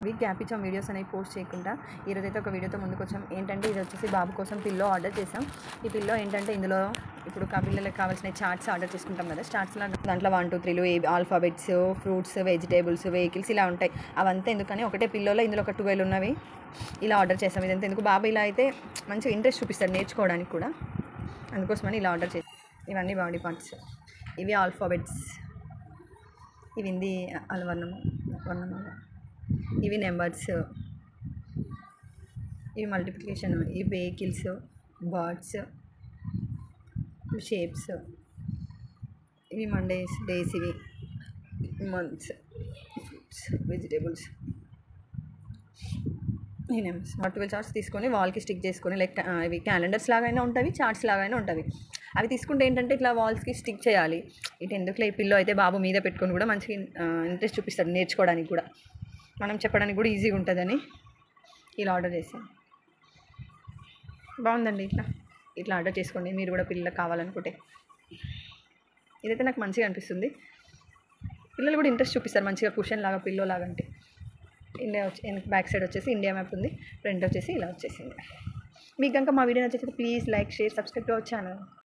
Week gap ఇచ్చాం videos అనేవి post చేయకుండా. ఈరోజైతే ఒక వీడియోతో ముందుకు వచ్చాం. ఏంటంటే ఇది వచ్చేసి బాబు కోసం పిల్లో ఆర్డర్ చేసాం. ఈ పిల్లో ఏంటంటే ఇందులో ఇప్పుడు పిల్లలకు కావాల్సిన చార్ట్స్ ఆర్డర్ చేసుకుంటాం కదా, చార్ట్స్లో దాంట్లో 1 2 3లు ఆల్ఫాబెట్స్, ఫ్రూట్స్, వెజిటేబుల్స్, వెహికల్స్ ఇలా ఉంటాయి. అవంతా ఎందుకని ఒకటే పిల్లోలో ఇందులో ఒక 12 ఉన్నవి ఇలా ఆర్డర్ చేసాం. ఇదంతా ఎందుకు, బాబు ఇలా అయితే మంచిగా ఇంట్రెస్ట్ చూపిస్తాడు నేర్చుకోవడానికి కూడా, అందుకోసమని ఇలా ఆర్డర్ చేసాం. ఇవన్నీ బాడీ పార్ట్స్, ఇవి ఆల్ఫాబెట్స్, ఇవి హిందీ వర్ణమాల, ఇవి నెంబర్స్, ఇవి మల్టిప్లికేషన్, ఇవి వెహికల్స్, బర్డ్స్, ఇవి షేప్స్, ఇవి డేస్, ఇవి మంత్స్, ఫ్రూట్స్, వెజిటేబుల్స్, ఈ నెంబర్స్. 12 చార్ట్స్ తీసుకొని వాల్కి స్టిక్ చేసుకొని, లైక్ ఇవి క్యాలెండర్స్ లాగైనా ఉంటుంది, చార్ట్స్ లాగైనా ఉంటుంది. అవి తీసుకుంటే ఏంటంటే ఇట్లా వాల్స్కి స్టిక్ చేయాలి. ఇటు ఎందుకులే, ఈ పిల్లో అయితే బాబు మీద పెట్టుకొని కూడా మంచిగా ఇంట్రెస్ట్ చూపిస్తాడు నేర్చుకోవడానికి కూడా, మనం చెప్పడానికి కూడా ఈజీగా ఉంటుందని ఇలా ఆర్డర్ చేసాం. బాగుందండి. ఇట్లా ఆర్డర్ చేసుకోండి మీరు కూడా, పిల్లలకు కావాలనుకుంటే. ఇదైతే నాకు మంచిగా అనిపిస్తుంది. పిల్లలు కూడా ఇంట్రెస్ట్ చూపిస్తారు మంచిగా, కుషన్ లాగా, పిల్లో లాగా. అంటే ఇండియా బ్యాక్ సైడ్ వచ్చేసి ఇండియా మ్యాప్ ఉంది, ఫ్రంట్ వచ్చేసి ఇలా వచ్చేసింది. మీకు కనుక మా వీడియో నచ్చితే please like, share, subscribe to our channel.